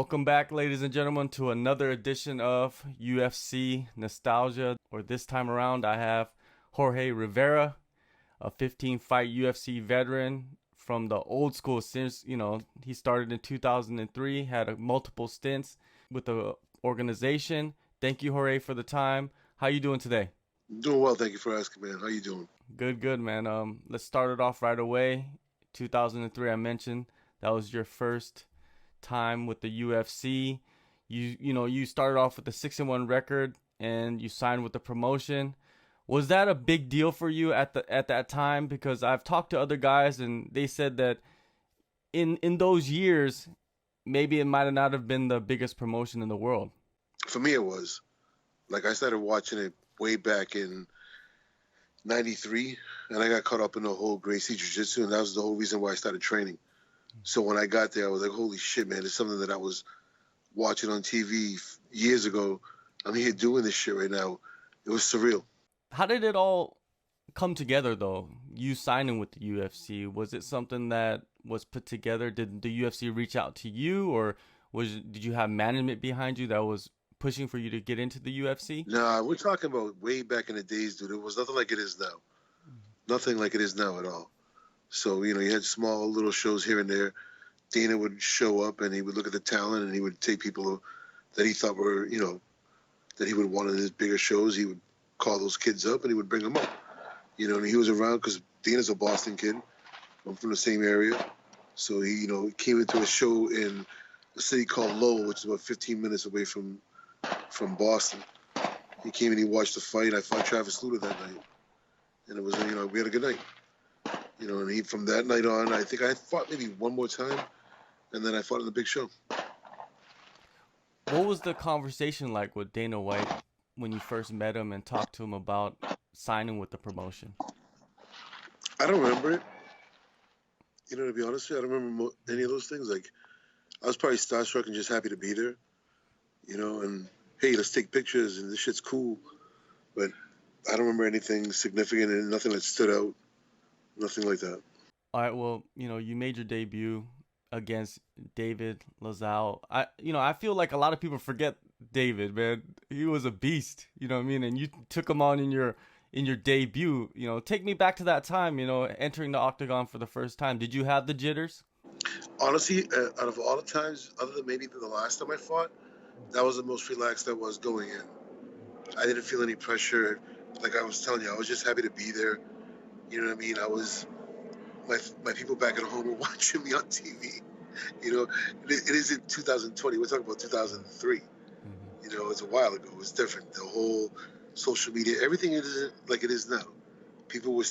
Welcome back, ladies and gentlemen, to another edition of UFC Nostalgia. Or this time around, I have Jorge Rivera, a 15-fight UFC veteran from the old school. Since he started in 2003, had multiple stints with the organization. Thank you, Jorge, for the time. How you doing today? Doing well, thank you for asking, man. How you doing? Good, man. Let's start it off right away. 2003, I mentioned that was your first time with the UFC. You started off with a 6-1 record and you signed with the promotion. Was that a big deal for you at that time? Because I've talked to other guys and they said that in those years, maybe it might not have been the biggest promotion in the world. For me, it was. Like, I started watching it way back in '93, and I got caught up in the whole Gracie Jiu-Jitsu, and that was the whole reason why I started training. So when I got there, I was like, holy shit, man, it's something that I was watching on TV years ago. I'm here doing this shit right now. It was surreal. How did it all come together, though? You signing with the UFC, was it something that was put together? Did the UFC reach out to you, or did you have management behind you that was pushing for you to get into the UFC? Nah, we're talking about way back in the days, dude. It was nothing like it is now. Nothing like it is now at all. So, you had small little shows here and there. Dana would show up and he would look at the talent and he would take people that he thought were, that he would want in his bigger shows. He would call those kids up and he would bring them up. And he was around because Dana's a Boston kid. I'm from the same area. So he, came into a show in a city called Lowell, which is about 15 minutes away from Boston. He came and he watched the fight. I fought Travis Lutter that night. And it was, we had a good night. And from that night on, I think I fought maybe one more time, and then I fought in the big show. What was the conversation like with Dana White when you first met him and talked to him about signing with the promotion? I don't remember it. To be honest with you, I don't remember any of those things. Like, I was probably starstruck and just happy to be there, and hey, let's take pictures, and this shit's cool. But I don't remember anything significant and nothing that stood out. Nothing like that. All right, well, you made your debut against David Lazal. I feel like a lot of people forget David, man. He was a beast, you know what I mean? And you took him on in your debut. Take me back to that time, entering the octagon for the first time. Did you have the jitters? Honestly, out of all the times, other than maybe the last time I fought, that was the most relaxed I was going in. I didn't feel any pressure. Like I was telling you, I was just happy to be there. You know what I mean? I was, my people back at home were watching me on TV. It isn't 2020. We're talking about 2003. Mm-hmm. It's a while ago. It was different. The whole social media, everything isn't like it is now. TV was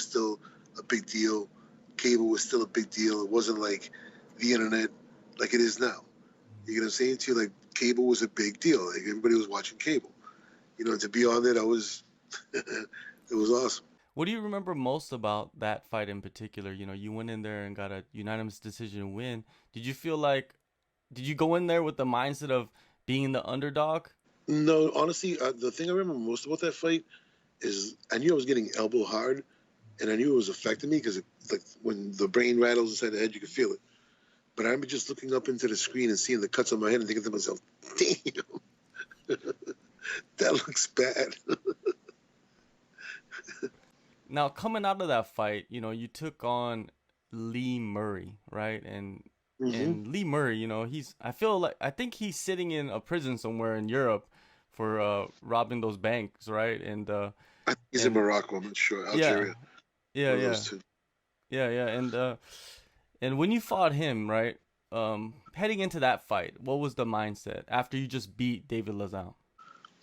still a big deal. Cable was still a big deal. It wasn't like the internet like it is now. You know what I'm saying to you? Like, cable was a big deal. Like, everybody was watching cable. To be on it, it was awesome. What do you remember most about that fight in particular? You went in there and got a unanimous decision win. Did you go in there with the mindset of being the underdog? No, honestly, the thing I remember most about that fight is I knew I was getting elbow hard, and I knew it was affecting me because, like, when the brain rattles inside the head, you can feel it. But I remember just looking up into the screen and seeing the cuts on my head and thinking to myself, damn, that looks bad. Now, coming out of that fight, you took on Lee Murray, right? And Lee Murray, I think he's sitting in a prison somewhere in Europe for robbing those banks, right? And I think he's in Morocco. I'm not sure. Algeria. Yeah. And when you fought him, right? Heading into that fight, what was the mindset after you just beat David Lazal?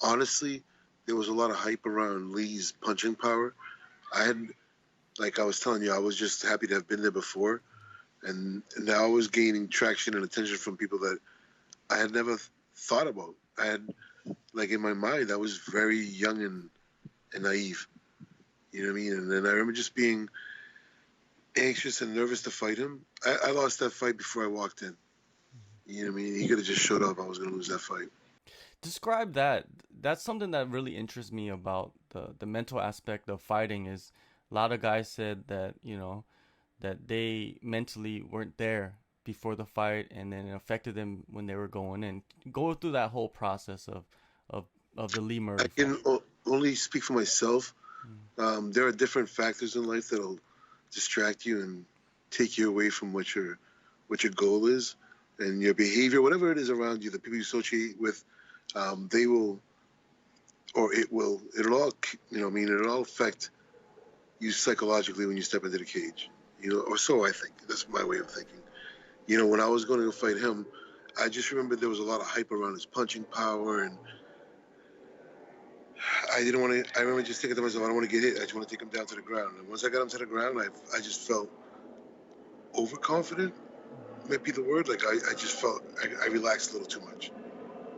Honestly, there was a lot of hype around Lee's punching power. Like I was telling you, I was just happy to have been there before. And now I was gaining traction and attention from people that I had never thought about. I had, like, in my mind, I was very young and naive. You know what I mean? And then I remember just being anxious and nervous to fight him. I lost that fight before I walked in. You know what I mean? He could have just showed up. I was going to lose that fight. Describe that. That's something that really interests me about the mental aspect of fighting. Is a lot of guys said that that they mentally weren't there before the fight, and then it affected them when they were going in. Go through that whole process of the Lee I Murray fight. can only speak for myself. There are different factors in life that'll distract you and take you away from what your goal is, and your behavior, whatever it is around you, the people you associate with, they will, or it'll all, it'll all affect you psychologically when you step into the cage. Or so I think. That's my way of thinking. When I was going to fight him, I just remember there was a lot of hype around his punching power, and I didn't want to. I remember just thinking to myself, I don't want to get hit. I just want to take him down to the ground. And once I got him to the ground, I just felt overconfident. Might be the word. Like I just felt I relaxed a little too much.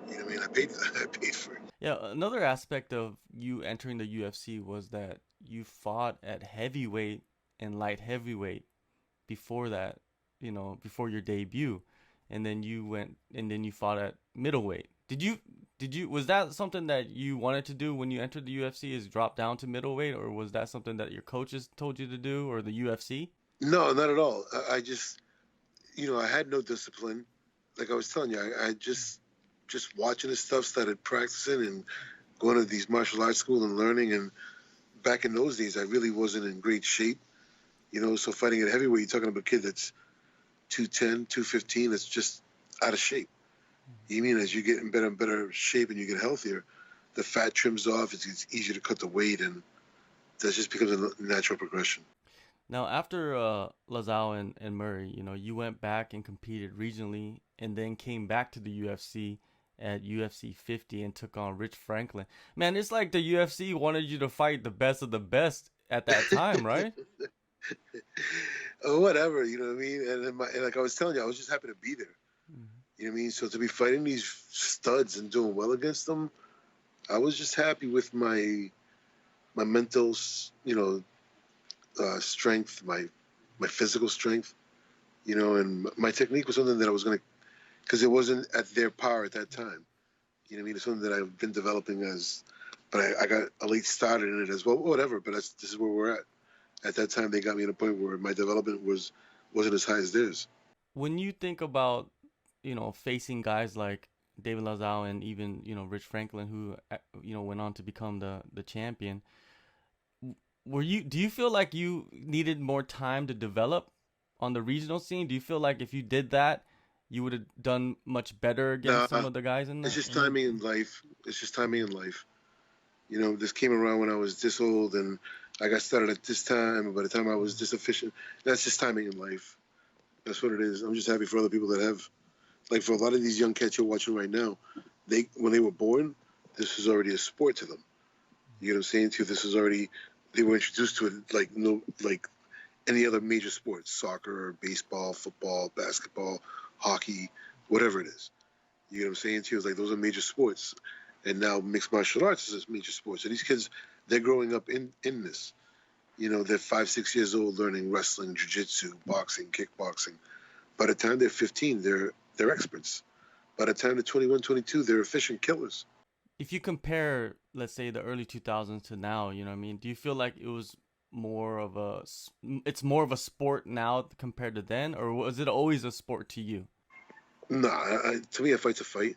You know what I mean? I paid for it. Yeah, another aspect of you entering the UFC was that you fought at heavyweight and light heavyweight before that, before your debut, and then you fought at middleweight. Was that something that you wanted to do when you entered the UFC, is drop down to middleweight, or was that something that your coaches told you to do, or the UFC? No, not at all. I just, I had no discipline. Like I was telling you, I just watching this stuff, started practicing and going to these martial arts school and learning. And back in those days, I really wasn't in great shape. So fighting at heavyweight, you're talking about a kid that's 210, 215, that's just out of shape. You mean as you get in better and better shape and you get healthier, the fat trims off, it's easier to cut the weight, and that just becomes a natural progression. Now, after Lauzon and Murray, you went back and competed regionally, and then came back to the UFC at UFC 50 and took on Rich Franklin. Man, it's like the UFC wanted you to fight the best of the best at that time, right? Whatever, you know what I mean? And like I was telling you, I was just happy to be there. You know what I mean? So to be fighting these studs and doing well against them, I was just happy with my mental, strength, my physical strength, and my technique was something that I was going to, because it wasn't at their power at that time. You know what I mean? It's something that I've been developing but I got a late start in it as well, whatever, but this is where we're at. At that time, they got me at a point where my development wasn't as high as theirs. When you think about, facing guys like David Lauzon and even, Rich Franklin, who, went on to become the champion, do you feel like you needed more time to develop on the regional scene? Do you feel like if you did that, you would have done much better against some of the guys in there? It's just timing in life. It's just timing in life. This came around when I was this old, and I got started at this time, and by the time I was this efficient, that's just timing in life. That's what it is. I'm just happy for other people that have, like for a lot of these young cats you're watching right now, when they were born, this was already a sport to them. You know what I'm saying to you? This is already, they were introduced to it like any other major sports, soccer, baseball, football, basketball, hockey, whatever it is. You know what I'm saying to you? It's like those are major sports. And now mixed martial arts is a major sport. So these kids, they're growing up in this. They're 5, 6 years old learning wrestling, jiu-jitsu, boxing, kickboxing. By the time they're 15, they're experts. By the time they're 21, 22, they're efficient killers. If you compare, let's say, the early 2000s to now, do you feel like it's more of a sport now compared to then, or was it always a sport to you? Nah, to me, a fight's a fight.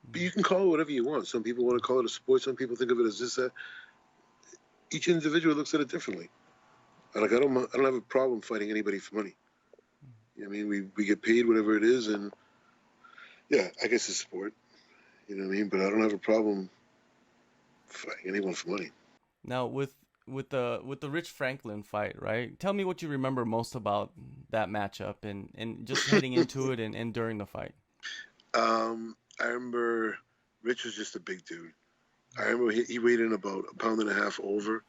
But you can call it whatever you want. Some people want to call it a sport. Some people think of it as this. Each individual looks at it differently. Like I don't have a problem fighting anybody for money. I mean, we get paid whatever it is, and yeah, I guess it's sport. You know what I mean? But I don't have a problem fighting anyone for money. Now with the Rich Franklin fight, right? Tell me what you remember most about that matchup and just heading into it and during the fight. I remember Rich was just a big dude. I remember he weighed in about 1.5 pounds over,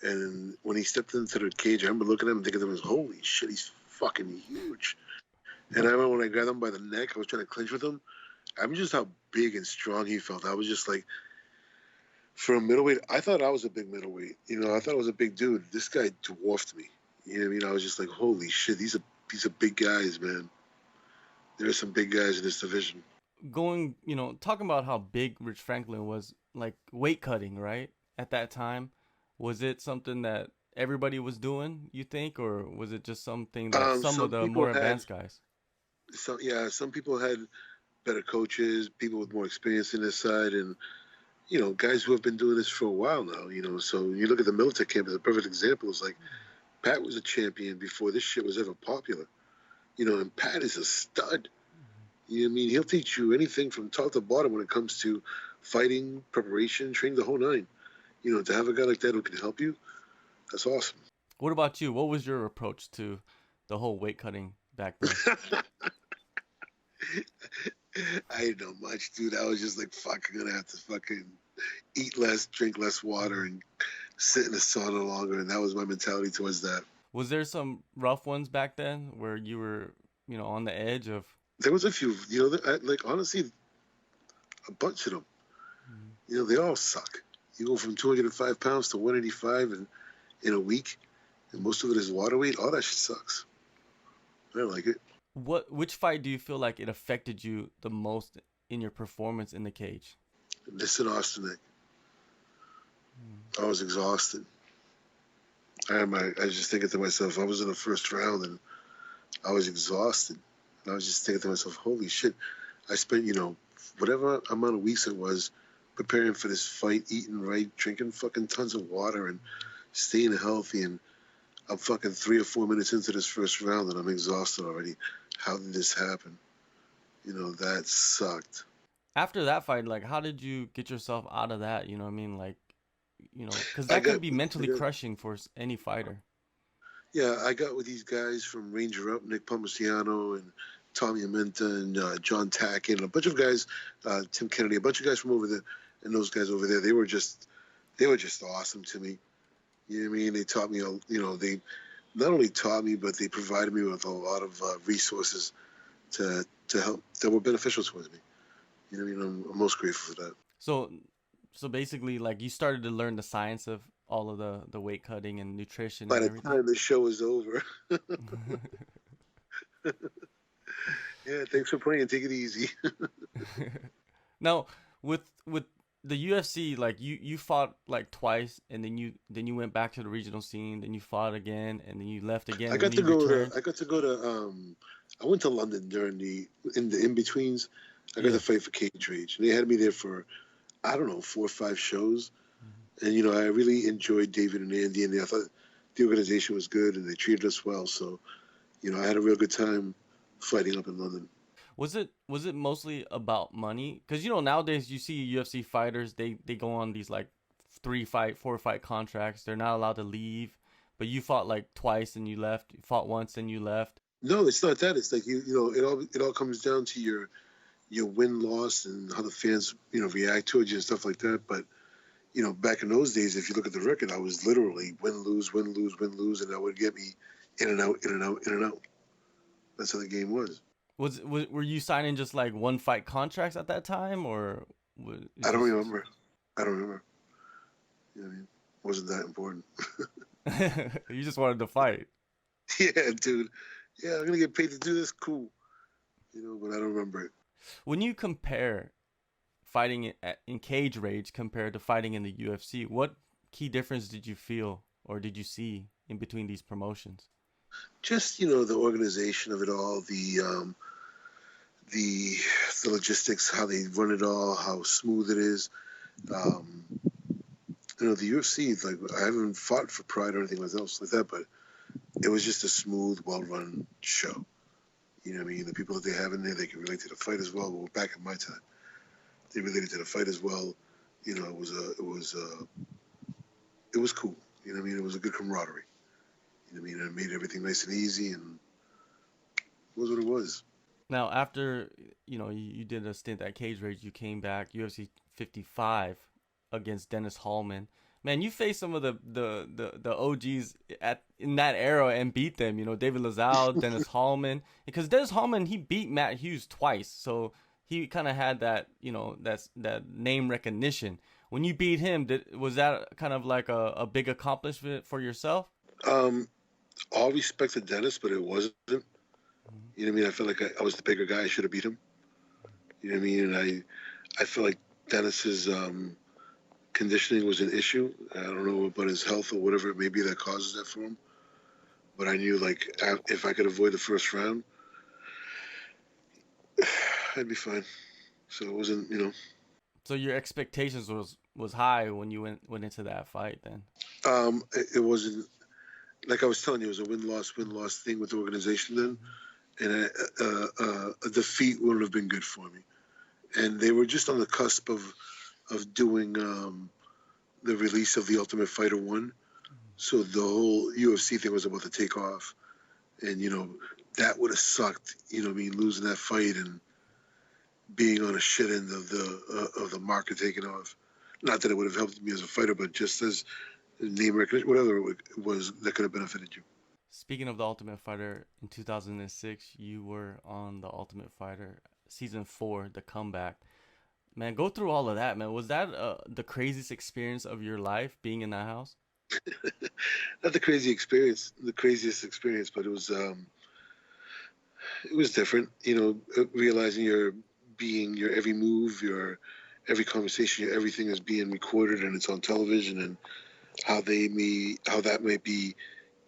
and when he stepped into the cage, I remember looking at him and thinking to myself, holy shit, he's fucking huge. And I remember when I grabbed him by the neck, I was trying to clinch with him. I remember just how big and strong he felt. I was just like, for a middleweight, I thought I was a big middleweight. I thought I was a big dude. This guy dwarfed me. You know what I mean? I was just like, holy shit, these are big guys, man. There are some big guys in this division. Talking about how big Rich Franklin was, like weight cutting, right? At that time, was it something that everybody was doing, you think, or was it just something that some of the more advanced guys? So yeah, some people had better coaches, people with more experience in this side, and guys who have been doing this for a while now. So you look at the military camp as a perfect example. It's like Pat was a champion before this shit was ever popular. And Pat is a stud. You know what I mean? He'll teach you anything from top to bottom when it comes to fighting, preparation, training, the whole nine. To have a guy like that who can help you, that's awesome. What about you? What was your approach to the whole weight cutting back then? I didn't know much, dude. I was just like, fuck, I'm gonna have to fucking eat less, drink less water, and sit in the sauna longer. And that was my mentality towards that. Was there some rough ones back then where you were, on the edge of? There was a few, like honestly, a bunch of them. They all suck. You go from 205 pounds to 185 in a week, and most of it is water weight. All that shit sucks. I don't like it. Which fight do you feel like it affected you the most in your performance in the cage? This in Austin, I was exhausted. I was just thinking to myself, I was in the first round and I was exhausted. And I was just thinking to myself, holy shit, I spent, whatever amount of weeks it was preparing for this fight, eating right, drinking fucking tons of water and staying healthy. And I'm fucking 3 or 4 minutes into this first round and I'm exhausted already. How did this happen? That sucked. After that fight, like, how did you get yourself out of that? You know what I mean? Like, because that could be mentally crushing for any fighter. Yeah, I got with these guys from Ranger Up, Nick Pomiciano and Tommy Amenta and John Tackett and a bunch of guys, Tim Kennedy, a bunch of guys from over there, and those guys over there, they were just awesome to me. You know what I mean? They taught me, they not only taught me, but they provided me with a lot of resources to help that were beneficial towards me. You know what I mean? I'm most grateful for that. So basically, like, you started to learn the science of all of the weight cutting and nutrition. By and the everything. time the show is over. Yeah, thanks for playing. Take it easy. Now, with the UFC, like you fought like twice, and then you went back to the regional scene, then you fought again, and then you left again. I got to go to. I went to London during the in betweens. I got to fight for Cage Rage, and they had me there for, I don't know, 4 or 5 shows. And I really enjoyed David and Andy, and I thought the organization was good, and they treated us well. So, I had a real good time fighting up in London. Was it mostly about money? Because nowadays you see UFC fighters, they go on these like 4 fight contracts. They're not allowed to leave. But you fought like twice and you left. You fought once and you left. No, it's not that. It's like it all comes down to your win loss and how the fans react to it and stuff like that. But back in those days, if you look at the record, I was literally win lose, win lose, win lose, and that would get me in and out, in and out, in and out. That's how the game was. Were you signing just like 1 fight contracts at that time, or? I don't remember. You know what I mean? Wasn't that important. You just wanted to fight. Yeah, dude. Yeah, I'm gonna get paid to do this. Cool. But I don't remember it. When you compare fighting in Cage Rage compared to fighting in the UFC, what key difference did you feel or did you see in between these promotions? Just the organization of it all, the logistics, how they run it all, how smooth it is. The UFC, like, I haven't fought for Pride or anything else like that, but it was just a smooth, well-run show. You know what I mean? The people that they have in there, they can relate to the fight as well. But back in my time, they related to the fight as well. It was cool. You know what I mean? It was a good camaraderie. You know what I mean? It made everything nice and easy, and it was what it was. Now, after you did a stint at Cage Rage, you came back UFC 55 against Dennis Hallman. Man, you faced some of the OGs in that era and beat them. David Lazal, Dennis Hallman, because Dennis Hallman, he beat Matt Hughes twice, so he kind of had that that name recognition. When you beat him, was that kind of like a big accomplishment for yourself? All respect to Dennis, but it wasn't. You know what I mean? I felt like I was the bigger guy. I should have beat him. You know what I mean? And I feel like Dennis's conditioning was an issue. I don't know about his health or whatever it may be that causes that for him. But I knew, like, if I could avoid the first round, I'd be fine. So it wasn't, you know. So your expectations was high when you went into that fight then. It wasn't like I was telling you. It was a win loss thing with the organization then, and a defeat wouldn't have been good for me. And they were just on the cusp of doing the release of the Ultimate Fighter 1. So the whole UFC thing was about to take off, and you know that would have sucked. You know, what I mean, losing that fight and being on a shit end of the market taking off. Not that it would have helped me as a fighter, but just as name recognition, whatever it was that could have benefited you. Speaking of the Ultimate Fighter, in 2006, you were on the Ultimate Fighter season 4, the comeback. Man, go through all of that, man. Was that the craziest experience of your life being in that house? Not the craziest experience, but it was different. You know, realizing your every move, your every conversation, your everything is being recorded and it's on television, and how that may be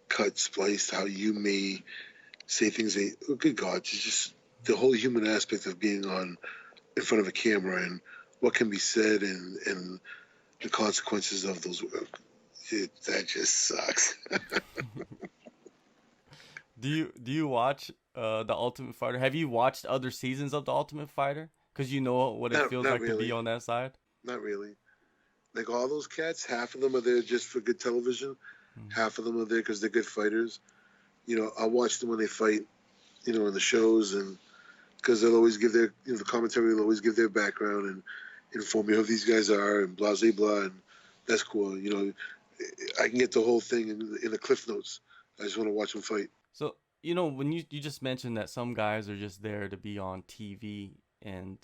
cut, spliced, how you may say things. Oh, good God, it's just the whole human aspect of being on in front of a camera and what can be said and the consequences of those. That just sucks. Do you watch the Ultimate Fighter? Have you watched other seasons of the Ultimate Fighter? Because you know what it feels Not like to be really. on that side. Not really. Like all those cats, half of them are there just for good television. Half of them are there because they're good fighters. You know, I'll watch them when they fight. You know, in the shows, and because they'll always give their, you know, the commentary will always give their background and inform me who these guys are and blah blah blah, and that's cool. You know, I can get the whole thing in the cliff notes. I just want to watch them fight. So, you know, when you just mentioned that some guys are just there to be on TV, and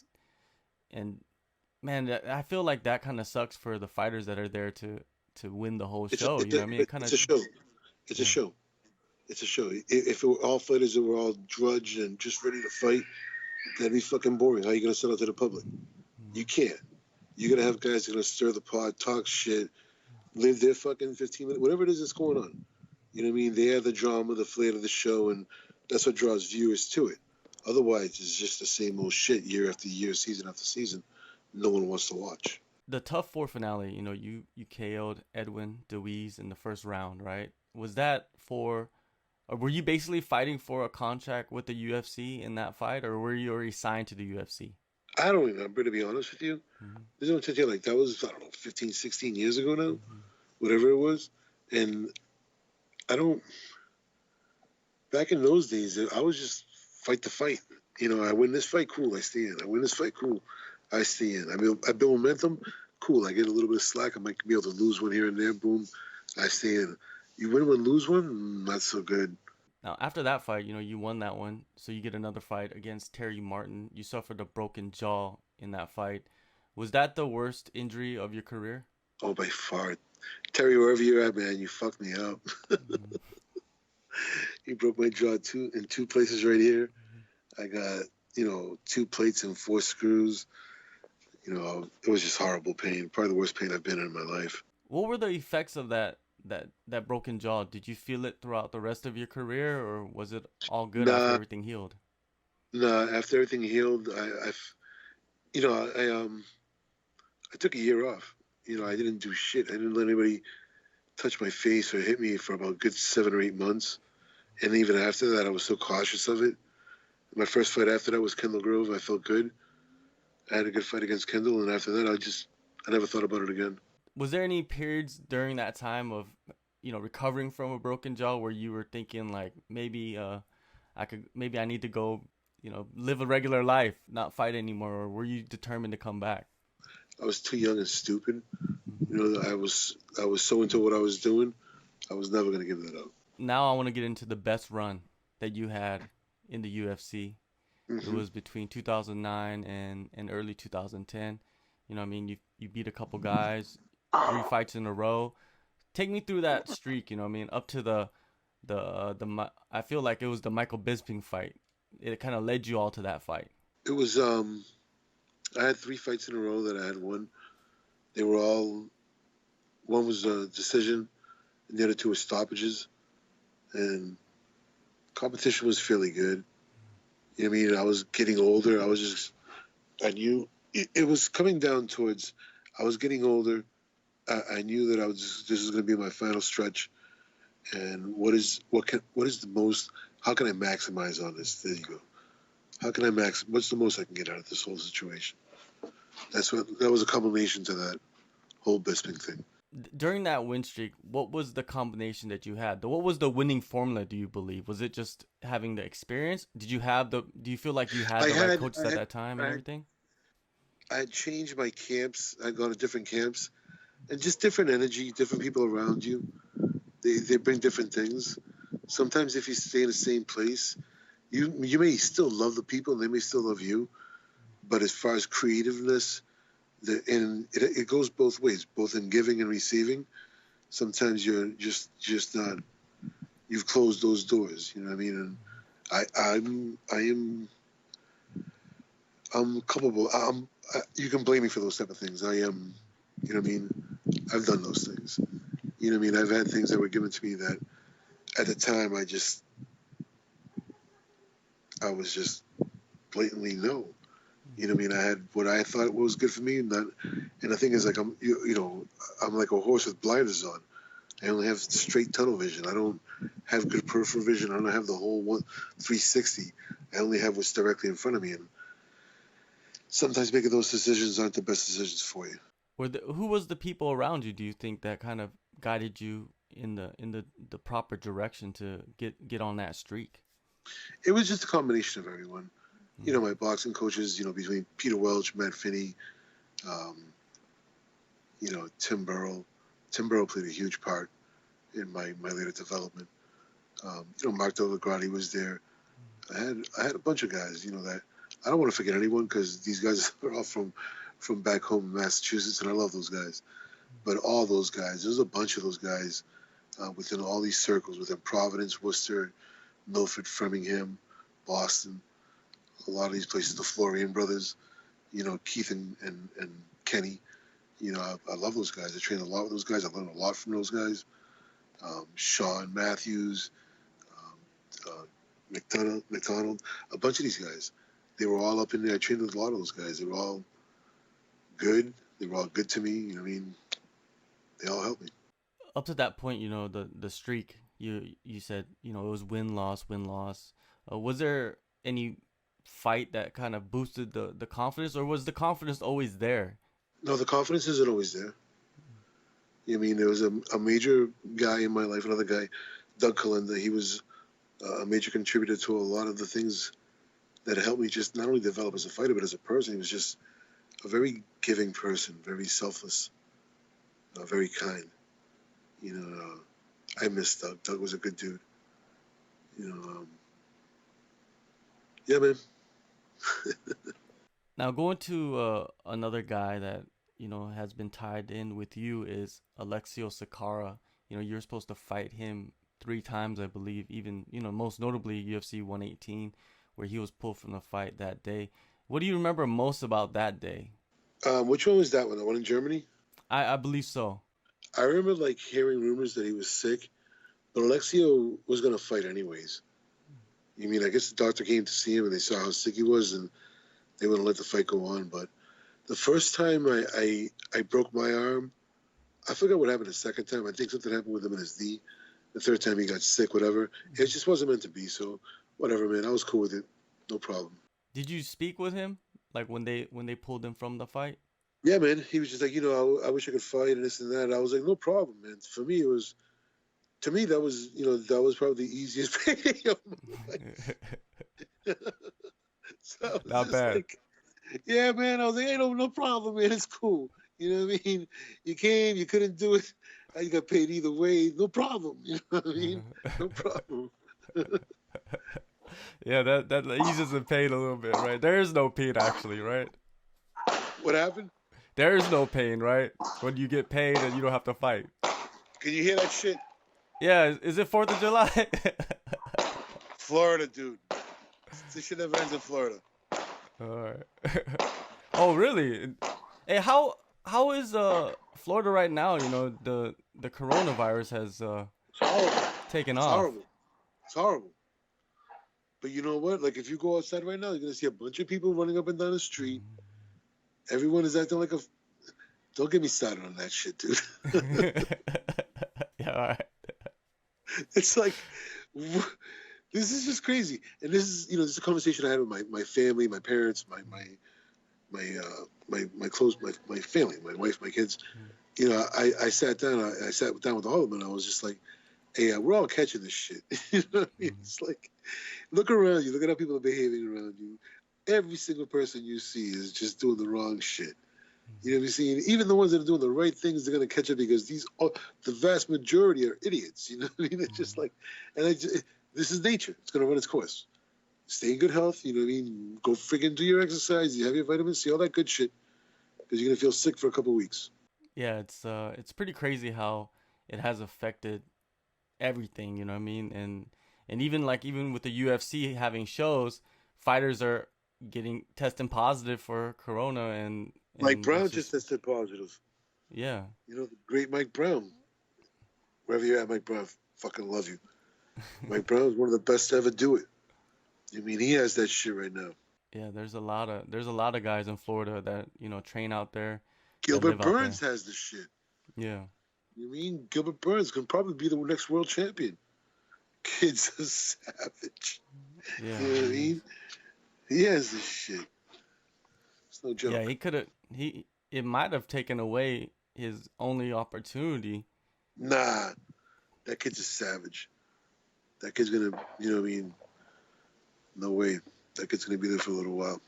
man, I feel like that kind of sucks for the fighters that are there to win the whole show. You know what I mean? It kind It's of, a show. It's a yeah. show. It's a show. If it were all fighters that were all drudged and just ready to fight, that'd be fucking boring. How are you gonna sell it to the public? You can't. You're gonna have guys that are gonna stir the pot, talk shit, live their fucking 15 minutes, whatever it is that's going on. You know what I mean? They have the drama, the flair of the show, and that's what draws viewers to it. Otherwise, it's just the same old shit year after year, season after season. No one wants to watch. The Tough Four finale. You know, you KO'd Edwin DeWeese in the first round, right? Was that for? Or were you basically fighting for a contract with the UFC in that fight, or were you already signed to the UFC? I don't remember, to be honest with you. Mm-hmm. There's no touch like that was, I don't know, 15, 16 years ago now, Mm-hmm. whatever it was. And I don't, back in those days, I was just fight to fight. You know, I win this fight, cool, I stay in. I win this fight, cool, I stay in. I build momentum, cool, I get a little bit of slack. I might be able to lose one here and there, boom, I stay in. You win one, lose one, not so good. Now, after that fight, you know, you won that one, so you get another fight against Terry Martin. You suffered a broken jaw in that fight. Was that the worst injury of your career? Oh, by far. Terry, wherever you're at, man, you fucked me up. Mm-hmm. He broke my jaw in two places right here. I got, you know, 2 plates and 4 screws. You know, it was just horrible pain. Probably the worst pain I've been in my life. What were the effects of that broken jaw? Did you feel it throughout the rest of your career, or was it all good after Nah, everything healed? nah. After everything healed, you know, I took a year off. You know, I didn't do shit. I didn't let anybody touch my face or hit me for about a good 7 or 8 months. And even after that, I was so cautious of it. My first fight after that was Kendall Grove. I felt good. I had a good fight against Kendall, and after that, I never thought about it again. Was there any periods during that time of, you know, recovering from a broken jaw where you were thinking like maybe I need to go, you know, live a regular life, not fight anymore, or were you determined to come back? I was too young and stupid. You know, I was so into what I was doing. I was never gonna give that up. Now I want to get into the best run that you had in the UFC. It Hmm. was between 2009 and early 2010. You know, what I mean, you beat a couple guys, 3 fights in a row. Take me through that streak. You know, what I mean, up to I feel like it was the Michael Bisping fight. It kind of led you all to that fight. It was I had 3 fights in a row that I had won. They were all one was a decision, and the other 2 were stoppages. And competition was fairly good. You know what I mean? I was getting older. I knew it was coming down towards, I was getting older. I knew that this is going to be my final stretch. And what is the most, how can I maximize on this? There you go. How can I what's the most I can get out of this whole situation? That was a combination to that whole Bisping thing. During that win streak, what was the combination that you had? What was the winning formula, do you believe? Was it just having the experience? Do you feel like you had the right coaches at that time and everything? I had changed my camps. I'd gone to different camps, and just different energy, different people around you. They bring different things. Sometimes if you stay in the same place, you may still love the people, and they may still love you. But as far as creativeness, it goes both ways, both in giving and receiving. Sometimes you're just not. You've closed those doors. You know what I mean? And I'm culpable. You can blame me for those type of things. I am. You know what I mean? I've done those things. You know what I mean? I've had things that were given to me that, at the time, I was just blatantly no. You know what I mean? I had what I thought was good for me, and the thing is, like, I'm like a horse with blinders on. I only have straight tunnel vision. I don't have good peripheral vision. I don't have the whole 360. I only have what's directly in front of me, and sometimes making those decisions aren't the best decisions for you. Who was the people around you, do you think, that kind of guided you in the proper direction to get on that streak? It was just a combination of everyone. You know, my boxing coaches, between Peter Welch, Matt Finney, Tim Burrell. Tim Burrell played a huge part in my later development. Mark Delagrati was there. I had a bunch of guys, that I don't want to forget anyone, because these guys are all from back home in Massachusetts, and I love those guys. But all those guys, there's a bunch of those guys within all these circles, within Providence, Worcester, Milford, Framingham, Boston, a lot of these places, the Florian brothers, Keith and Kenny. I love those guys. I trained a lot with those guys. I learned a lot from those guys. Sean Matthews, McDonald, a bunch of these guys. They were all up in there. I trained with a lot of those guys. They were all good. They were all good to me. You know what I mean? They all helped me. Up to that point, the streak, you said, it was win-loss. Was there any fight that kind of boosted the confidence, or was the confidence always there? No, the confidence isn't always there. I mean, there was a major guy in my life, another guy, Doug Kalinda. He was a major contributor to a lot of the things that helped me just not only develop as a fighter, but as a person. He was just a very giving person, very selfless, very kind. I miss Doug. Doug was a good dude. Yeah, man. Now, going to another guy that, has been tied in with you is Alexio Sakara. You're supposed to fight him 3 times, I believe, even, most notably UFC 118, where he was pulled from the fight that day. What do you remember most about that day? Which one was that one? The one in Germany? I believe so. I remember, hearing rumors that he was sick, but Alexio was going to fight anyways. I guess the doctor came to see him, and they saw how sick he was, and they wouldn't let the fight go on. But the first time I broke my arm, I forgot what happened the second time. I think something happened with him in his knee. The third time he got sick, whatever. It just wasn't meant to be, so whatever, man. I was cool with it. No problem. Did you speak with him, when they pulled him from the fight? Yeah, man. He was just like, I wish I could fight and this and that. I was like, no problem, man. For me, that was probably the easiest payday of my life. So not bad. Yeah, man. I was like, hey, no problem, man. It's cool. You know what I mean? You came, you couldn't do it. You got paid either way. No problem. You know what I mean? No problem. Yeah, that eases the pain a little bit, right? There is no pain, actually, right? What happened? There is no pain, right? When you get paid and you don't have to fight. Can you hear that shit? Yeah, is it 4th of July? Florida, dude. This shit never ends in Florida. All right. Oh, really? Hey, how is Florida right now? The coronavirus has taken off. It's horrible. But you know what? Like, if you go outside right now, you're gonna see a bunch of people running up and down the street. Everyone is acting like a. Don't get me started on that shit, dude. Yeah, all right. It's like, this is just crazy. And this is, this is a conversation I had with my family, my parents, my close, my family, my wife, my kids. I sat down with all of them, and I was just like, hey, we're all catching this shit. You know what I mean? It's like, look around you, look at how people are behaving around you. Every single person you see is just doing the wrong shit. You know what I'm saying? Even the ones that are doing the right things, they're gonna catch up because the vast majority are idiots. You know what I mean? It's just like, this is nature. It's gonna run its course. Stay in good health. You know what I mean? Go friggin' do your exercise. You have your vitamins C, all that good shit, because you're gonna feel sick for a couple of weeks. Yeah, it's pretty crazy how it has affected everything, you know what I mean? And even with the UFC having shows, fighters are getting testing positive for corona Mike and Brown it's just just tested positive. yeah. The great Mike Brown. Wherever you're at, Mike Brown, fucking love you. Mike Brown is one of the best to ever do it. I mean, he has that shit right now. Yeah, there's a lot of guys in Florida that, train out there, that Gilbert live out Burns there. has the shit. Yeah. You mean Gilbert Burns can probably be the next world champion? Kid's a savage. Yeah. You know what I mean? He has this shit. It's no Yeah, joke. it might have taken away his only opportunity. Nah, that kid's a savage. That kid's gonna, you know what I mean? No way. That kid's gonna be there for a little while.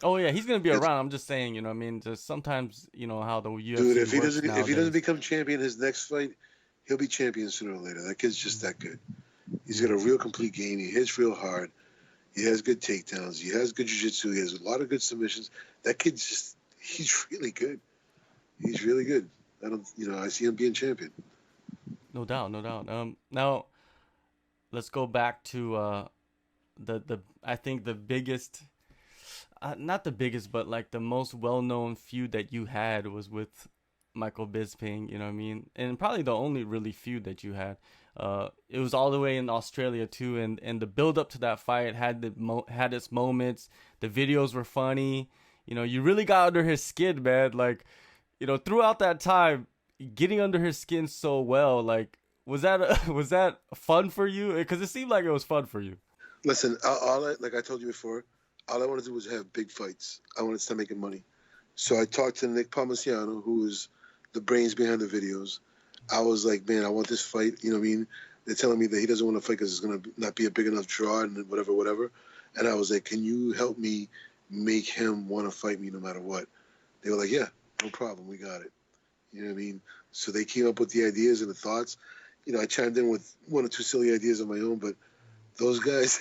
Oh yeah, he's gonna be It's, around. I'm just saying, I mean, just sometimes, how the dude, UFC works if he doesn't nowadays. become champion his next fight, he'll be champion sooner or later. That kid's just that good. He's got Yeah. a real complete game. He hits real hard. He has good takedowns. He has good jiu-jitsu. He has a lot of good submissions. That kid's he's really good. He's really good. I see him being champion. No doubt, no doubt. Now let's go back to the I think the biggest, not the biggest, but like the most well-known feud that you had was with Michael Bisping. You know what I mean? And probably the only really feud that you had. It was all the way in Australia too, and the build up to that fight had its moments. The videos were funny. You really got under his skin, man. Like, throughout that time, getting under his skin so well, like, was that was that fun for you? Because it seemed like it was fun for you. Listen, like I told you before, all I wanted to do was have big fights. I wanted to start making money. So I talked to Nick Palmasiano, who is the brains behind the videos. I was like, man, I want this fight. You know what I mean? They're telling me that he doesn't want to fight because it's going to not be a big enough draw and whatever, whatever. And I was like, can you help me make him want to fight me no matter what? They were like, yeah, no problem. We got it. You know what I mean? So they came up with the ideas and the thoughts. I chimed in with one or two silly ideas of my own, but those guys,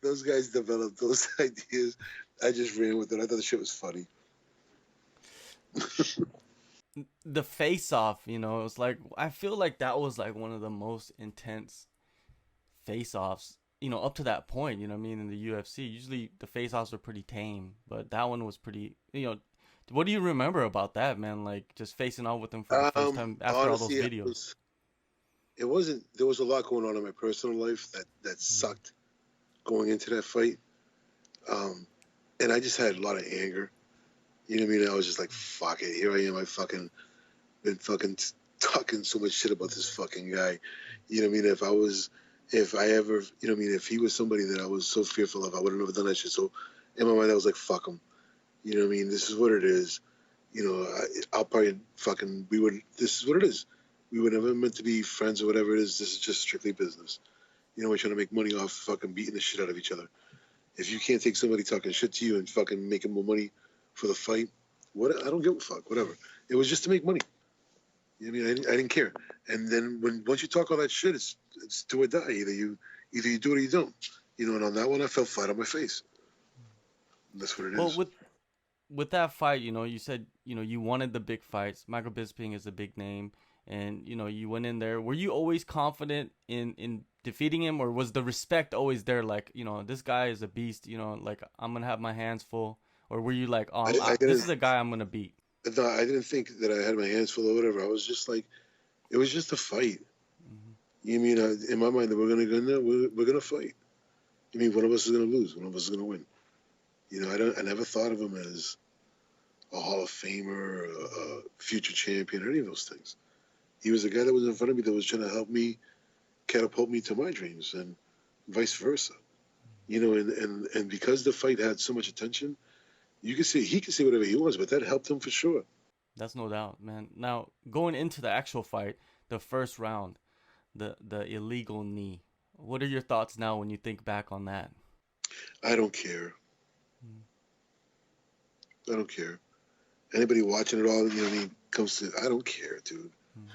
those guys developed those ideas. I just ran with it. I thought the shit was funny. The face off, it was like, I feel like that was like one of the most intense face offs, up to that point, you know what I mean, in the UFC. Usually the face offs are pretty tame, but that one was pretty, what do you remember about that, man? Like, just facing off with him for the first time after all those Honestly, videos. it wasn't. There was a lot going on in my personal life that sucked going into that fight, and I just had a lot of anger. You know what I mean? I was just like, fuck it. Here I am. I fucking been talking so much shit about this fucking guy. You know what I mean? If I ever, you know what I mean? If he was somebody that I was so fearful of, I would have never done that shit. So in my mind, I was like, fuck him. You know what I mean? This is what it is. I'll probably this is what it is. We were never meant to be friends or whatever it is. This is just strictly business. We're trying to make money off fucking beating the shit out of each other. If you can't take somebody talking shit to you and fucking making more money for the fight, what? I don't give a fuck. Whatever. It was just to make money. You know what I mean? I didn't care. And then once you talk all that shit, it's do or die. Either you do it or you don't. And on that one, I fell flat on my face. And that's what it Well, is. with that fight, you said, you wanted the big fights. Michael Bisping is a big name, and you went in there. Were you always confident in defeating him, or was the respect always there? Like, this guy is a beast. Like, I'm gonna have my hands full, or were you like, oh, I this didn't. is a guy I'm gonna beat? No, I didn't think that I had my hands full or whatever. I was just like, it was just a fight. Hmm. You mean in my mind that we're gonna go in there, we're gonna fight. You mean one of us is gonna lose, one of us is gonna win. You know, I never thought of him as a Hall of Famer, a future champion, or any of those things. He was a guy that was in front of me that was trying to help me catapult me to my dreams, and vice versa. You know, and because the fight had so much attention, you can see he can say whatever he wants, but that helped him for sure. That's no doubt, man. Now, going into the actual fight, the first round, the illegal knee. What are your thoughts now when you think back on that? I don't care. Mm. I don't care. Anybody watching it all, you know what I mean, comes to, I don't care, dude. Mm.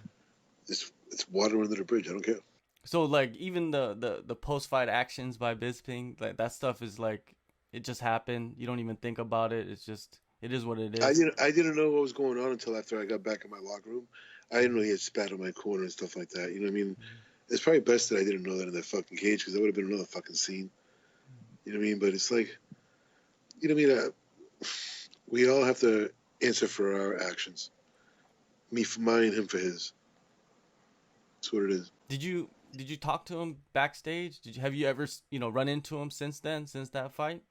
It's water under the bridge. I don't care. So like even the post fight actions by Bisping, like that stuff is like it just happened. You don't even think about it. It's just it is what it is. I didn't know what was going on until after I got back in my locker room. I didn't know he had spat on my corner and stuff like that. You know what I mean? It's probably best that I didn't know that in that fucking cage, because that would have been another fucking scene. You know what I mean? But it's like, you know what I mean? We all have to answer for our actions. Me for mine, him for his. That's what it is. Did you talk to him backstage? Have you ever run into him since then, since that fight?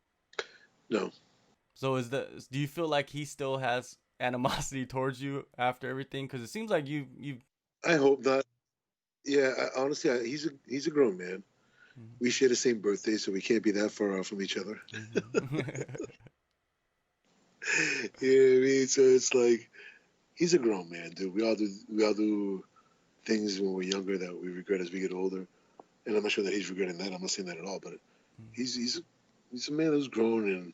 No. So do you feel like he still has animosity towards you after everything? Because it seems like you. I hope not. Yeah, honestly, he's a grown man. Mhm. We share the same birthday, so we can't be that far off from each other. Mhm. You know what I mean? So it's like, he's a grown man, dude. We all do things when we're younger that we regret as we get older. And I'm not sure that he's regretting that. I'm not saying that at all, but he's a man who's grown, and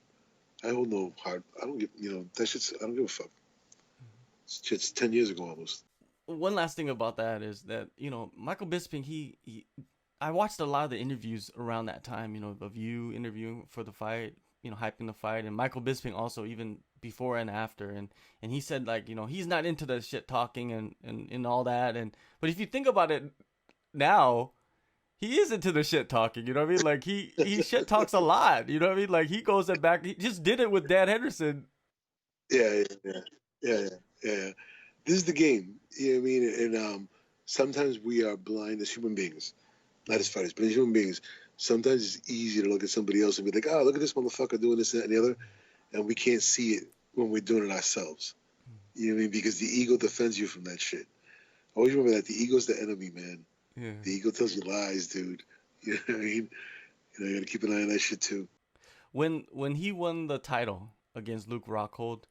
I hold no heart. I don't give, that shit's, I don't give a fuck. Shit's 10 years ago almost. One last thing about that is that Michael Bisping, I watched a lot of the interviews around that time, of you interviewing for the fight, hyping the fight, and Michael Bisping also, even before and after, and he said, like, he's not into the shit talking and all that, but if you think about it now, he is into the shit talking, you know what I mean? Like he shit talks a lot, you know what I mean? Like he goes back, he just did it with Dan Henderson. Yeah, yeah. This is the game. You know what I mean? And sometimes we are blind as human beings, not as fighters, but as human beings. Sometimes it's easy to look at somebody else and be like, oh, look at this motherfucker doing this, that, and the other. And we can't see it when we're doing it ourselves. You know what I mean? Because the ego defends you from that shit. Always remember that. The ego's the enemy, man. Yeah. The ego tells you lies, dude. You know what I mean? You gotta keep an eye on that shit, too. When he won the title against Luke Rockhold,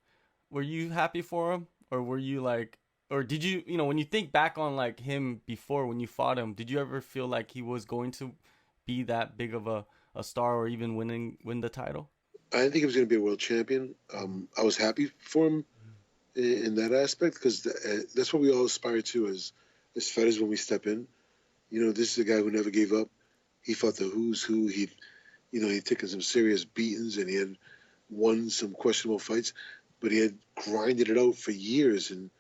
were you happy for him, or were you like, or did you, when you think back on like him before when you fought him, did you ever feel like he was going to be that big of a star, or even win the title? I didn't think he was going to be a world champion. I was happy for him in that aspect, because that's what we all aspire to as fighters when we step in. This is a guy who never gave up. He fought the who's who. He'd taken some serious beatings, and he had won some questionable fights, but he had grinded it out for years, and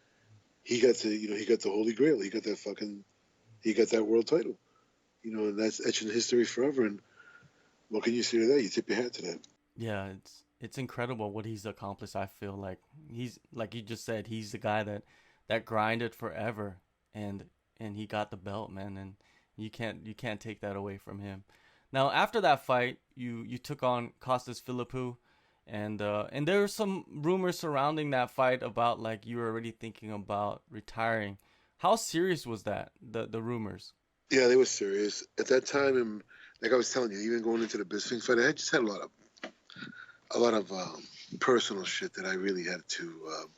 he got the Holy Grail. He got that world title. And that's etched in history forever. And what can you say to that? You tip your hat to that. Yeah, it's incredible what he's accomplished. I feel like he's, like you just said, he's the guy that grinded forever, and he got the belt, man, and you can't take that away from him. Now, after that fight, you took on Costas Philippou, and there were some rumors surrounding that fight about like you were already thinking about retiring. How serious was that? The rumors? Yeah, they were serious at that time. And like I was telling you, even going into the Bisping fight, I just had a lot of personal shit that I really had to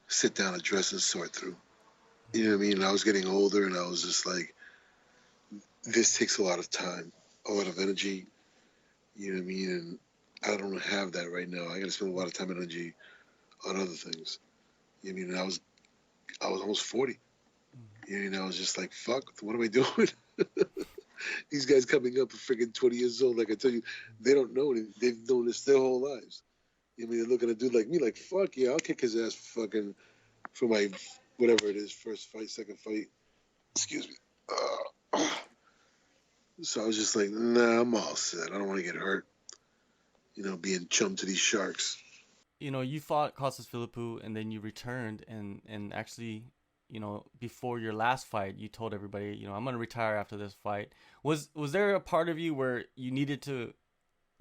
sit down, address, and sort through. You know what I mean? I was getting older, and I was just like, this takes a lot of time, a lot of energy. You know what I mean? And I don't have that right now. I got to spend a lot of time and energy on other things. You know what I mean? And I was almost 40. You know, I was just like, fuck, what am I doing? These guys coming up are freaking 20 years old. Like I tell you, they don't know it. They've known this their whole lives. You know what I mean? They're looking at a dude like me like, fuck yeah, I'll kick his ass for my, whatever it is, first fight, second fight. Excuse me. So I was just like, nah, I'm all set. I don't want to get hurt, being chum to these sharks. You fought Costas Philippou, and then you returned and actually, before your last fight, you told everybody, I'm gonna retire after this fight. Was there a part of you where you needed to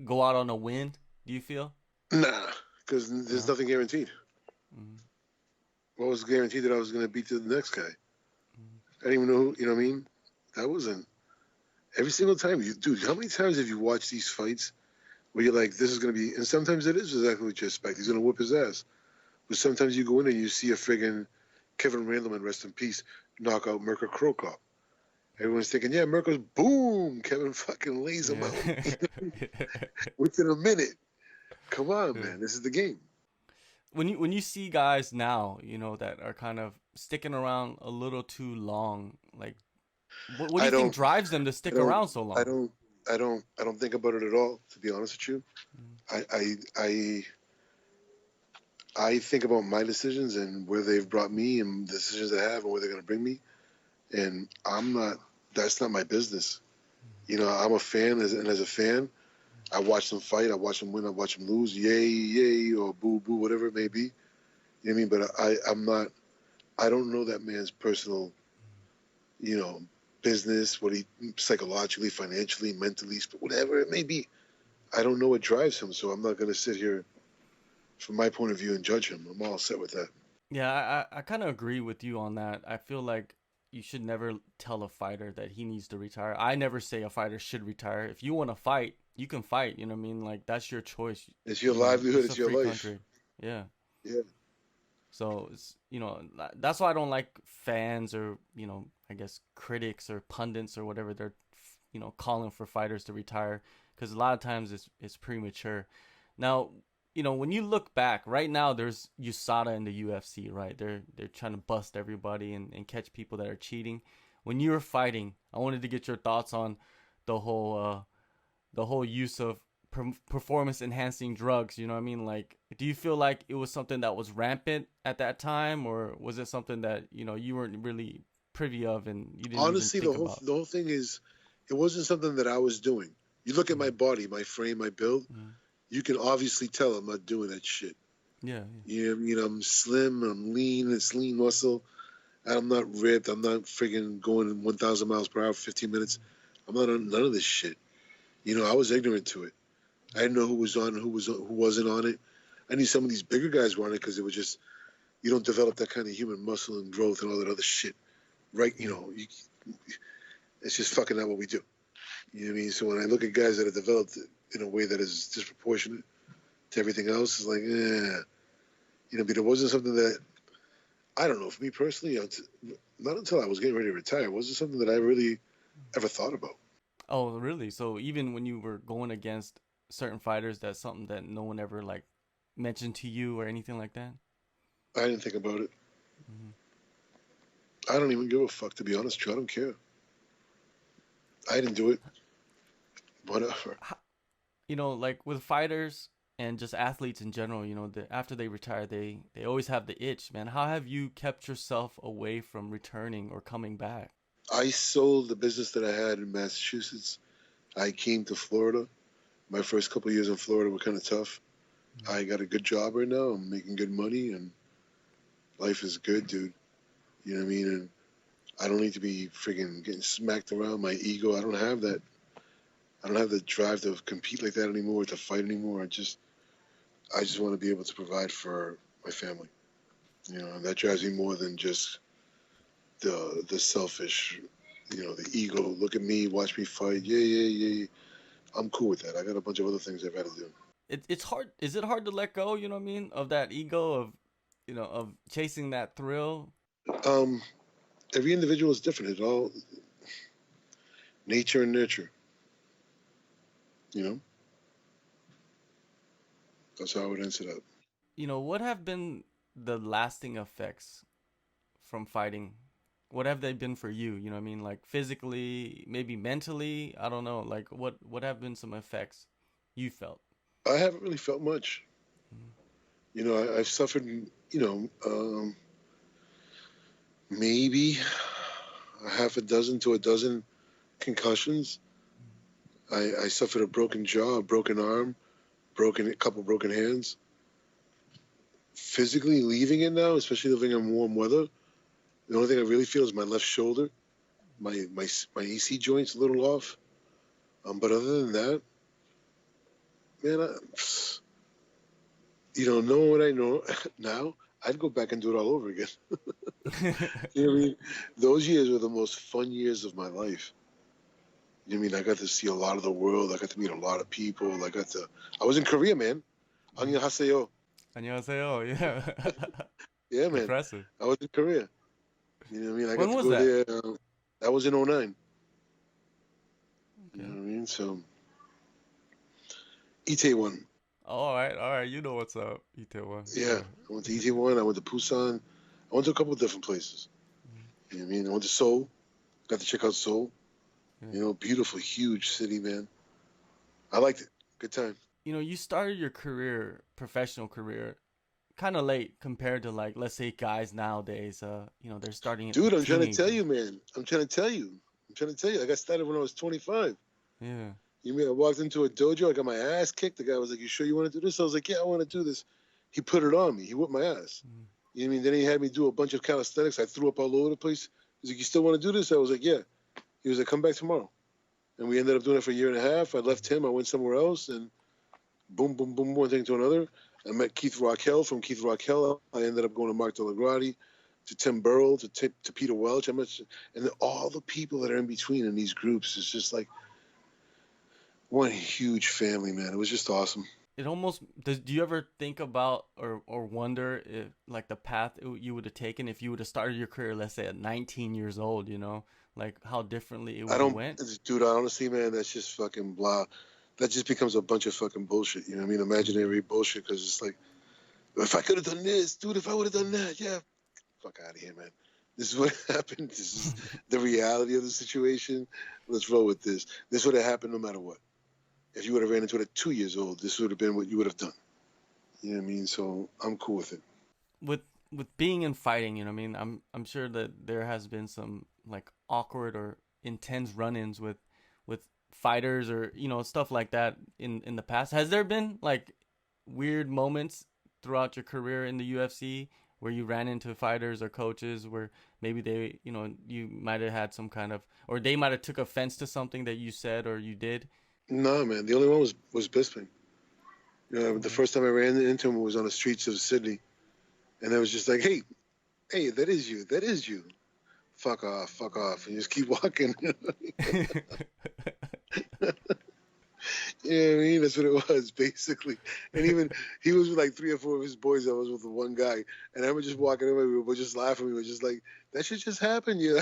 go out on a win? Do you feel? Nah, because there's No. nothing guaranteed. Mm-hmm. What was guaranteed that I was going to beat the next guy? I didn't even know who, you know what I mean? That wasn't. Every single time, dude, how many times have you watched these fights where you're like, this is going to be, and sometimes it is exactly what you expect. He's going to whoop his ass. But sometimes you go in and you see a friggin' Kevin Randleman, rest in peace, knock out Mirko Cro Cop. Everyone's thinking, yeah, Mirko's boom. Kevin fucking lays him out within a minute. Come on, man. This is the game. When you see guys now, that are kind of sticking around a little too long, like what do you think drives them to stick around so long? I don't think about it at all, to be honest with you. I think about my decisions and where they've brought me and the decisions I have and where they're going to bring me. And that's not my business. I'm a fan, and as a fan, I watch them fight, I watch them win, I watch them lose, yay, yay, or boo, boo, whatever it may be. You know what I mean? But I don't know that man's personal, business, what he psychologically, financially, mentally, whatever it may be. I don't know what drives him, so I'm not going to sit here from my point of view and judge him. I'm all set with that. Yeah, I kind of agree with you on that. I feel like you should never tell a fighter that he needs to retire. I never say a fighter should retire. If you want to fight, you can fight. You know what I mean? Like, that's your choice. It's your livelihood. It's your life. Country. Yeah. Yeah. So, that's why I don't like fans or, I guess critics or pundits or whatever they're, calling for fighters to retire. Because a lot of times it's premature. Now, when you look back, right now there's USADA in the UFC, right? They're trying to bust everybody and catch people that are cheating. When you were fighting, I wanted to get your thoughts on the whole use of performance enhancing drugs. You know what I mean? Like, do you feel like it was something that was rampant at that time, or was it something that you weren't really privy of and you didn't honestly even think about? The whole thing is, it wasn't something that I was doing. You look at my body, my frame, my build. You can obviously tell I'm not doing that shit. Yeah. You know, I'm slim, I'm lean, it's lean muscle. I'm not ripped. I'm not friggin' going 1,000 miles per hour for 15 minutes. I'm not on none of this shit. I was ignorant to it. I didn't know who was on, who wasn't on it. I knew some of these bigger guys were on it because it was just, you don't develop that kind of human muscle and growth and all that other shit, right? It's just fucking not what we do. You know what I mean? So when I look at guys that have developed in a way that is disproportionate to everything else, it's like, but it wasn't something that, I don't know, for me personally, not until I was getting ready to retire, it wasn't something that I really ever thought about. Oh, really? So even when you were going against certain fighters, that's something that no one ever like mentioned to you or anything like that? I didn't think about it. I don't even give a fuck, to be honest with you. I don't care. I didn't do it. Whatever. Like with fighters and just athletes in general, after they retire, they always have the itch, man. How have you kept yourself away from returning or coming back? I sold the business that I had in Massachusetts. I came to Florida. My first couple of years in Florida were kind of tough. I got a good job right now. I'm making good money, and life is good, dude. You know what I mean? And I don't need to be freaking getting smacked around. My ego, I don't have that. I don't have the drive to compete like that anymore, to fight anymore. I just want to be able to provide for my family. And that drives me more than just the selfish, the ego. Look at me, watch me fight. Yeah. I'm cool with that. I got a bunch of other things I've got to do. It's hard. Is it hard to let go? You know what I mean? Of that ego of, of chasing that thrill. Every individual is different. It's all nature and nurture. That's how I would answer that. What have been the lasting effects from fighting? What have they been for you? You know what I mean? Like physically, maybe mentally? I don't know. Like what have been some effects you felt? I haven't really felt much. I've suffered, maybe a half a dozen to a dozen concussions. I suffered a broken jaw, a broken arm, a couple broken hands. Physically leaving it now, especially living in warm weather, The only thing I really feel is my left shoulder. My AC joint's a little off. But other than that, man, knowing what I know now, I'd go back and do it all over again. You know what I mean? Those years were the most fun years of my life. You know what I mean? I got to see a lot of the world. I got to meet a lot of people. I was in Korea, man. 안녕하세요. 안녕하세요. Yeah. Yeah, man. Impressive. I was in Korea. You know what I mean? I When got was to go that? there. That was in 09. Okay. You know what I mean? So, Itaewon. Oh, all right. You know what's up, Itaewon. Yeah. I went to Itaewon. I went to Busan. I went to a couple of different places. You know what I mean? I went to Seoul. Got to check out Seoul. Yeah. You know, beautiful, huge city, man. I liked it. Good time. You know, you started your professional career, kind of late compared to, like, let's say guys nowadays. They're starting at Dude, I'm trying to teenagers. tell you, man. I'm trying to tell you. I got started when I was 25. Yeah. You mean I walked into a dojo, I got my ass kicked. The guy was like, "You sure you want to do this?" I was like, "Yeah, I want to do this." He put it on me. He whipped my ass. You know what I mean? Then he had me do a bunch of calisthenics. I threw up all over the place. He's like, "You still want to do this?" I was like, "Yeah." He was like, "Come back tomorrow." And we ended up doing it for a year and a half. I left him. I went somewhere else, and boom, boom, boom, one thing to another. I met Keith Raquel. From Keith Raquel, I ended up going to Mark Delagrati, to Tim Burrell, to Peter Welch. And then all the people that are in between in these groups is just like one huge family, man. It was just awesome. It almost do you ever think about or wonder if, like, the path you would have taken if you would have started your career, let's say, at 19 years old, like how differently it would have went? Dude, honestly, man, that's just fucking blah. That just becomes a bunch of fucking bullshit. You know what I mean? Imaginary bullshit. Because it's like, if I could have done this, dude, if I would have done that, yeah. Fuck out of here, man. This is what happened. This is the reality of the situation. Let's roll with this. This would have happened no matter what. If you would have ran into it at 2 years old, this would have been what you would have done. You know what I mean? So I'm cool with it. With being in fighting, you know what I mean? I'm sure that there has been some, like, awkward or intense run-ins with fighters or, stuff like that in the past. Has there been, like, weird moments throughout your career in the UFC where you ran into fighters or coaches where maybe they, you might have had some kind of, or they might have took offense to something that you said or you did? No, man. The only one was Bisping. The first time I ran into him was on the streets of Sydney. And I was just like, hey, that is you. Fuck off. And you just keep walking. You know what I mean? That's what it was, basically. And even he was with like 3 or 4 of his boys. I was with the one guy. And I was just walking away. We were just laughing. We were just like, that shit just happened. Yeah,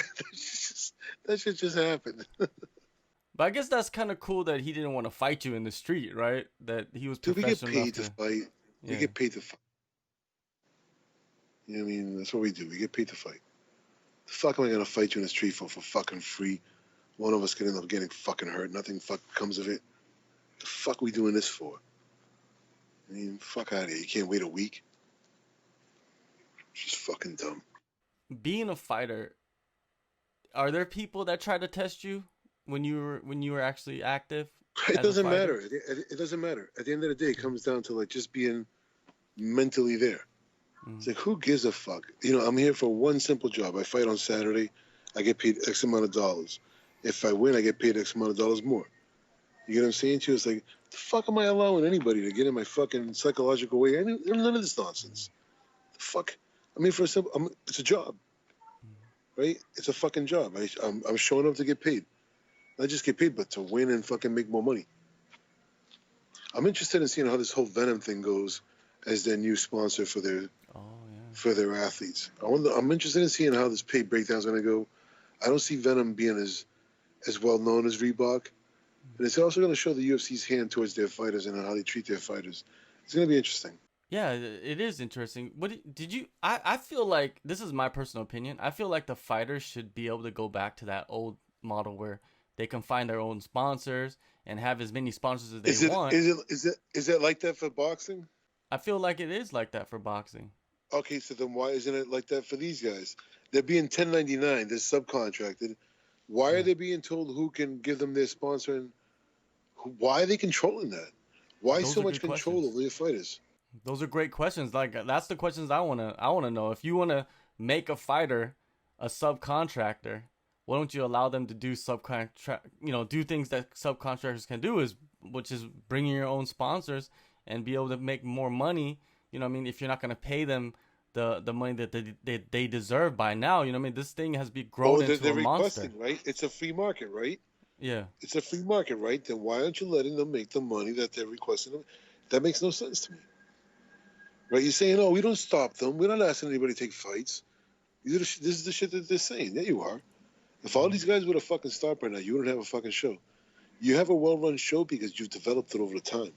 that shit just happened. But I guess that's kind of cool that he didn't want to fight you in the street, right? That he was professional. We get paid to fight. Yeah. We get paid to fight. You know what I mean? That's what we do. We get paid to fight. The fuck am I going to fight you in the street for fucking free? One of us could end up getting fucking hurt. Nothing fuck comes of it. The fuck we doing this for? I mean, fuck out of here. You can't wait a week? It's just fucking dumb. Being a fighter, are there people that try to test you when you were actually active? It doesn't matter. It doesn't matter. At the end of the day, it comes down to, like, just being mentally there. It's like, who gives a fuck? I'm here for one simple job. I fight on Saturday. I get paid X amount of dollars. If I win, I get paid X amount of dollars more. You get what I'm saying to you? It's like, the fuck am I allowing anybody to get in my fucking psychological way? None of this nonsense. The fuck? I mean, it's a job, right? It's a fucking job. I'm showing up to get paid. Not just get paid, but to win and fucking make more money. I'm interested in seeing how this whole Venom thing goes as their new sponsor for their athletes. I'm interested in seeing how this pay breakdown is going to go. I don't see Venom being as well known as Reebok, and it's also going to show the UFC's hand towards their fighters and how they treat their fighters. It's going to be interesting. Yeah, it is interesting. What did you? I feel like, this is my personal opinion, I feel like the fighters should be able to go back to that old model where they can find their own sponsors and have as many sponsors as they want. Is it like that for boxing? I feel like it is like that for boxing. Okay, so then why isn't it like that for these guys? They're being 1099. They're subcontracted. Why are they being told who can give them their sponsor? And why are they controlling that? Why so much control over your fighters? Those are great questions. Like, that's the questions I wanna know. If you wanna make a fighter a subcontractor, why don't you allow them to do do things that subcontractors can do, which is bringing your own sponsors and be able to make more money. You know what I mean? If you're not going to pay them the money that they deserve by now, you know what I mean? This thing has been grown Well, into they're a monster. requesting, right? It's a free market, right? Yeah. It's a free market, right? Then why aren't you letting them make the money that they're requesting? That makes no sense to me, right? You're saying, oh, we don't stop them. We're not asking anybody to take fights. This is the shit that they're saying. There you are. If all these guys would have fucking stopped right now, you wouldn't have a fucking show. You have a well-run show because you've developed it over time.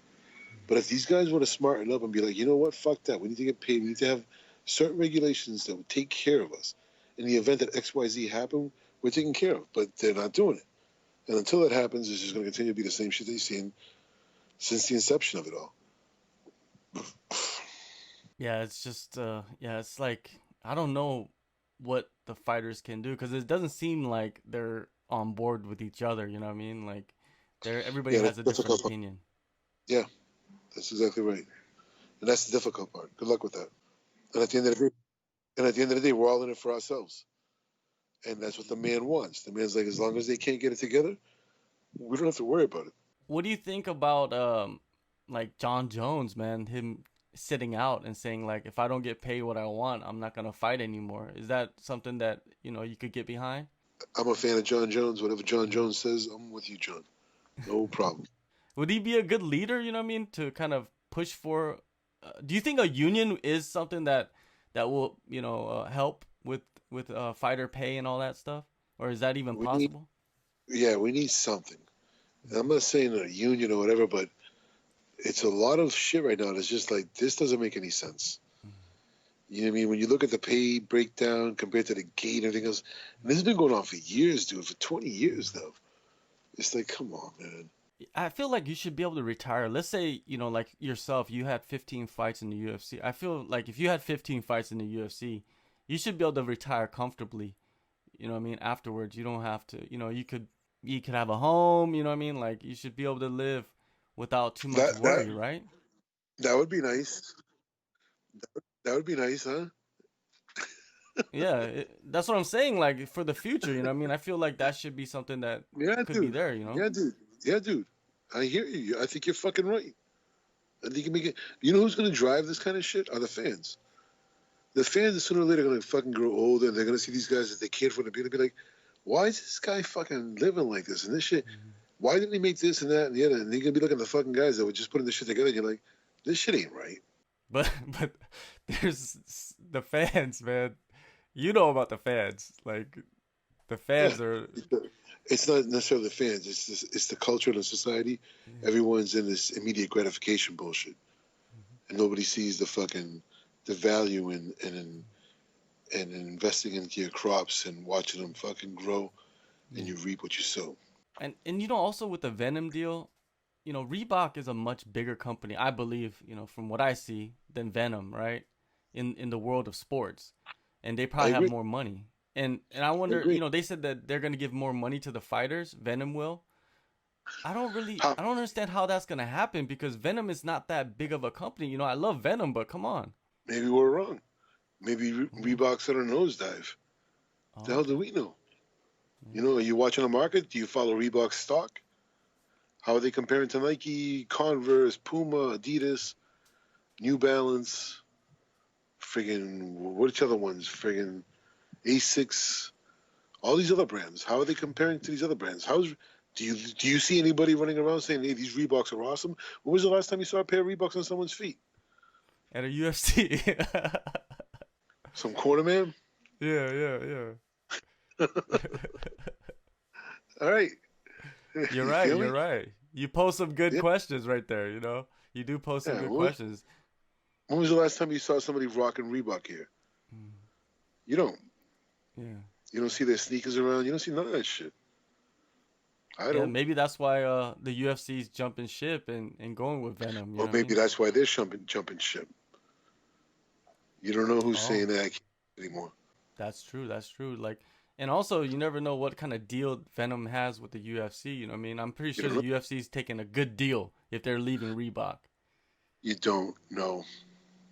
But if these guys would have smartened up and be like, you know what, fuck that. We need to get paid. We need to have certain regulations that would take care of us. In the event that XYZ happened, we're taken care of. But they're not doing it. And until that happens, it's just going to continue to be the same shit they've seen since the inception of it all. Yeah, it's just it's like I don't know what the fighters can do because it doesn't seem like they're on board with each other. You know what I mean? Like, everybody has a different opinion. Yeah, that's exactly right, and that's the difficult part. Good luck with that. And at the end of the day, we're all in it for ourselves, and that's what the man wants. The man's like, as long as they can't get it together, we don't have to worry about it. What do you think about like John Jones, man? Him sitting out and saying like, if I don't get paid what I want, I'm not gonna fight anymore. Is that something that you could get behind? I'm a fan of John Jones. Whatever John Jones says, I'm with you, John. No problem. Would he be a good leader? You know what I mean? To kind of push for. Do you think a union is something that will help with fighter pay and all that stuff, or is that even possible? We need something. And I'm not saying a union or whatever, but it's a lot of shit right now. It's just like, this doesn't make any sense. You know what I mean? When you look at the pay breakdown compared to the gate and everything else, and this has been going on for years, dude, for 20 years now. It's like, come on, man. I feel like you should be able to retire. Let's say, like yourself, you had 15 fights in the UFC. I feel like if you had 15 fights in the UFC, you should be able to retire comfortably. You know what I mean? Afterwards, you don't have to, you could have a home, you know what I mean? Like, you should be able to live without too much worry, right? That would be nice. That would be nice, huh? Yeah, that's what I'm saying. Like, for the future, you know what I mean? I feel like that should be something that could be there, Yeah, dude. Yeah, dude. I hear you. I think you're fucking right. I think you make it. You know who's going to drive this kind of shit? Are the fans. The fans, sooner or later, are going to fucking grow older, and they're going to see these guys that they cared for, and be like, why is this guy fucking living like this? And this shit, why didn't he make this and that and the other? And they're going to be looking at the fucking guys that were just putting this shit together, and you're like, this shit ain't right. But there's the fans, man. You know about the fans. Like, the fans are... It's not necessarily the fans. It's the culture of the society. Everyone's in this immediate gratification bullshit, and nobody sees the value in investing into your crops and watching them fucking grow, and you reap what you sow. And also with the Venom deal, Reebok is a much bigger company, I believe, from what I see, than Venom, right? In the world of sports, and they probably have more money. And I wonder, they said that they're going to give more money to the fighters. Venom will. I don't understand how that's going to happen because Venom is not that big of a company. I love Venom, but come on. Maybe we're wrong. Maybe Reebok's on a nosedive. The hell do we know? Are you watching the market? Do you follow Reebok stock? How are they comparing to Nike, Converse, Puma, Adidas, New Balance, friggin' which other ones? Friggin' Asics, all these other brands. How are they comparing to these other brands? Do you see anybody running around saying, hey, these Reeboks are awesome? When was the last time you saw a pair of Reeboks on someone's feet? At a UFC. Some quarterman? Yeah. All right. You're right. You post some good questions right there, You do post some good questions. When was the last time you saw somebody rocking Reebok here? You don't. Yeah. You don't see their sneakers around. You don't see none of that shit. I don't. Maybe that's why the UFC's jumping ship and going with Venom. Or maybe that's why they're jumping ship. You don't know who's saying that anymore. That's true. Like, and also, you never know what kind of deal Venom has with the UFC. You know what I mean? I'm pretty sure the UFC's taking a good deal if they're leaving Reebok. You don't know.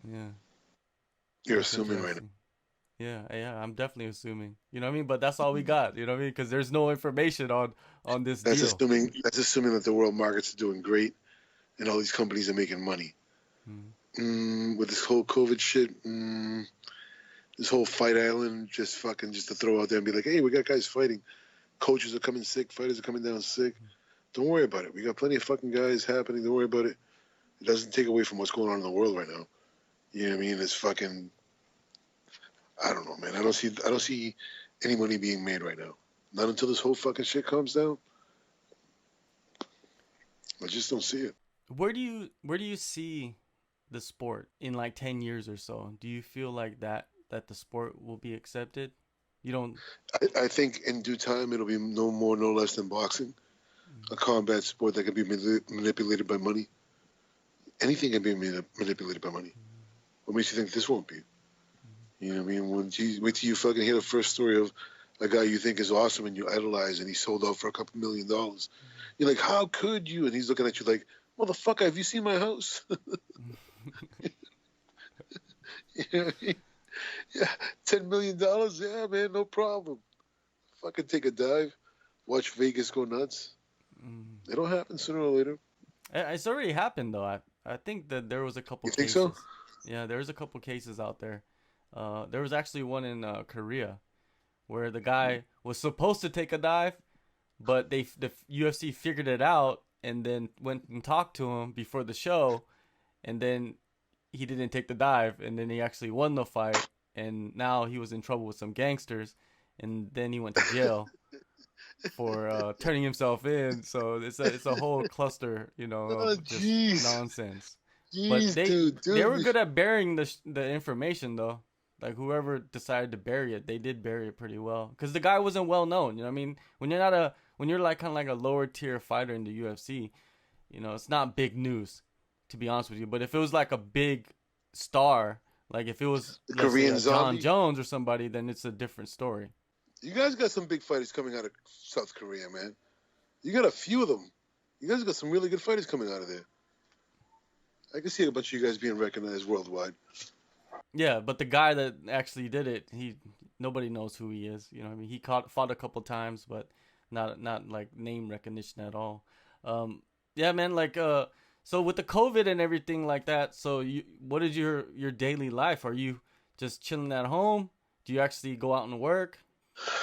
Yeah. You're assuming right now. Yeah, I'm definitely assuming. You know what I mean? But that's all we got. You know what I mean? Because there's no information on this deal. That's assuming that the world markets are doing great and all these companies are making money. Mm. With this whole COVID shit, this whole fight island, just to throw out there and be like, hey, we got guys fighting. Coaches are coming sick. Fighters are coming down sick. Don't worry about it. We got plenty of fucking guys happening. Don't worry about it. It doesn't take away from what's going on in the world right now. You know what I mean? It's fucking. I don't know, man. I don't see any money being made right now. Not until this whole fucking shit calms down. I just don't see it. Where do you see the sport in like 10 years or so? Do you feel like that the sport will be accepted? You don't. I think in due time it'll be no more, no less than boxing, a combat sport that can be manipulated by money. Anything can be manipulated by money. What makes you think this won't be? You know what I mean? Wait till you fucking hear the first story of a guy you think is awesome and you idolize and he sold out for a couple $1,000,000. You're like, how could you? And he's looking at you like, motherfucker, have you seen my house? You know what I mean? Yeah, $10 million. Yeah, man, no problem. Fucking take a dive, watch Vegas go nuts. It'll happen sooner or later. It's already happened though. I think that there was a couple You think so? cases. Yeah, there's a couple cases out there. There was actually one in Korea where the guy was supposed to take a dive, but the UFC figured it out and then went and talked to him before the show, and then he didn't take the dive, and then he actually won the fight, and now he was in trouble with some gangsters, and then he went to jail for turning himself in. So it's a whole cluster, Oh, of just jeez. nonsense. But Jeez, they were dude. good at burying the information though. Like whoever decided to bury it, they did bury it pretty well. Because the guy wasn't well known. You know what I mean? When you're like kind of like a lower tier fighter in the UFC, it's not big news, to be honest with you. But if it was like a big star, like if it was, The let's say, Korean a John Zombie. Jones or somebody, then it's a different story. You guys got some big fighters coming out of South Korea, man. You got a few of them. You guys got some really good fighters coming out of there. I can see a bunch of you guys being recognized worldwide. Yeah, but the guy that actually did it, nobody knows who he is. You know what I mean? He fought a couple times, but not like name recognition at all. Yeah, man. Like so with the COVID and everything like that. So what is your daily life? Are you just chilling at home? Do you actually go out and work?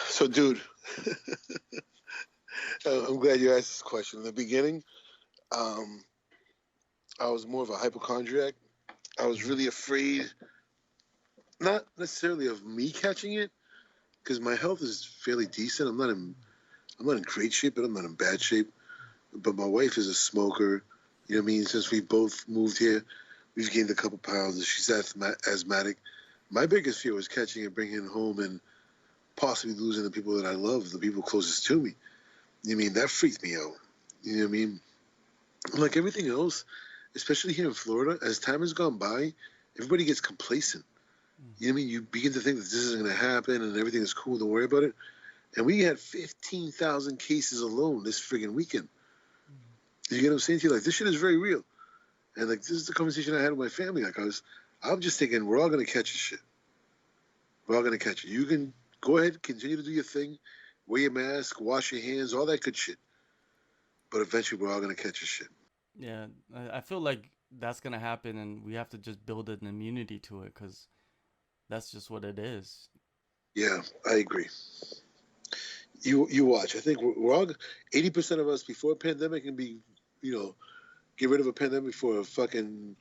So, dude, I'm glad you asked this question. In the beginning, um, I was more of a hypochondriac. I was really afraid, not necessarily of me catching it, because my health is fairly decent. I'm not in great shape, but I'm not in bad shape. But my wife is a smoker. You know what I mean? Since we both moved here, we've gained a couple pounds. She's asthmatic. My biggest fear was catching it, bringing it home, and possibly losing the people that I love, the people closest to me. You know what I mean? That freaked me out. You know what I mean? Like everything else, especially here in Florida, as time has gone by, everybody gets complacent. You know what I mean? You begin to think that this isn't going to happen and everything is cool. Don't worry about it. And we had 15,000 cases alone this friggin' weekend. You get what I'm saying to you? Like, this shit is very real. And, like, this is the conversation I had with my family. Like, I'm just thinking, we're all going to catch this shit. We're all going to catch it. You can go ahead, continue to do your thing, wear your mask, wash your hands, all that good shit. But eventually, we're all going to catch this shit. Yeah, I feel like that's gonna happen, and we have to just build an immunity to it, because that's just what it is. Yeah, I agree. You watch. I think we're all 80% of us before a pandemic can be, get rid of a pandemic for a fucking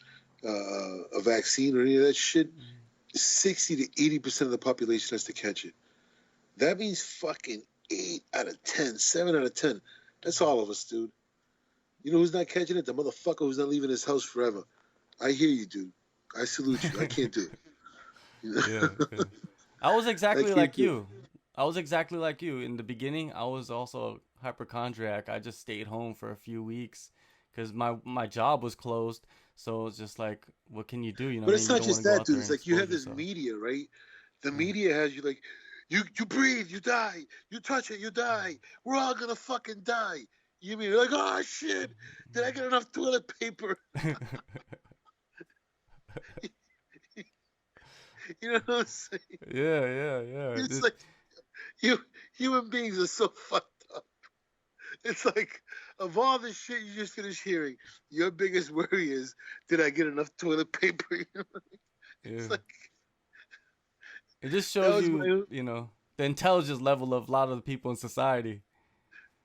a vaccine or any of that shit. 60 to 80% of the population has to catch it. That means fucking 8 out of 10, 7 out of 10. That's all of us, dude. You know who's not catching it? The motherfucker who's not leaving his house forever. I hear you, dude. I salute you. I can't do it. You know? Yeah, yeah. I was I exactly can't like do it. you. I was exactly like you. In the beginning, I was also a hypochondriac. I just stayed home for a few weeks because my job was closed. So it's just like, what can you do? You know But what I it's mean? You not don't want just to go that, out dude. there It's and like you expose have this yourself. media, right? The Mm. media has you like, you breathe, you die. You touch it, you die. We're all gonna fucking die. You mean you're like, oh shit, did I get enough toilet paper? You know what I'm saying? Yeah. It's like you human beings are so fucked up. It's like of all the shit you just finished hearing, your biggest worry is, did I get enough toilet paper? You know? Yeah. It's like It just that shows was you, my. the intelligence level of a lot of the people in society.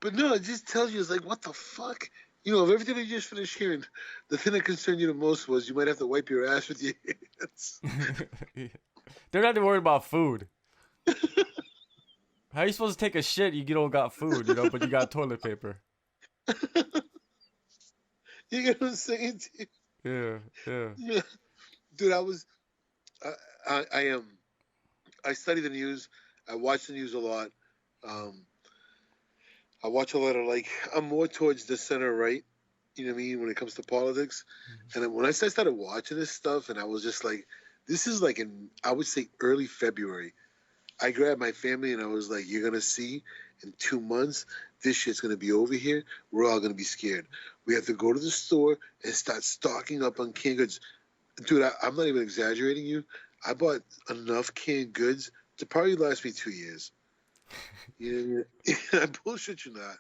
But no, it just tells you, it's like, what the fuck? You know, of everything you just finished hearing, the thing that concerned you the most was you might have to wipe your ass with your hands. They're not even worried about food. How are you supposed to take a shit? You don't got food, but you got toilet paper. You get what I'm saying to you? Yeah. Yeah. Dude, I am, I study the news. I watch the news a lot. Um, I watch a lot of, like, I'm more towards the center right, you know what I mean, when it comes to politics. And then when I started watching this stuff, and I was just like, this is like in, I would say, early February. I grabbed my family and I was like, you're going to see in 2 months, this shit's going to be over here. We're all going to be scared. We have to go to the store and start stocking up on canned goods. Dude, I'm not even exaggerating you. I bought enough canned goods to probably last me 2 years. You know, I bullshit you not.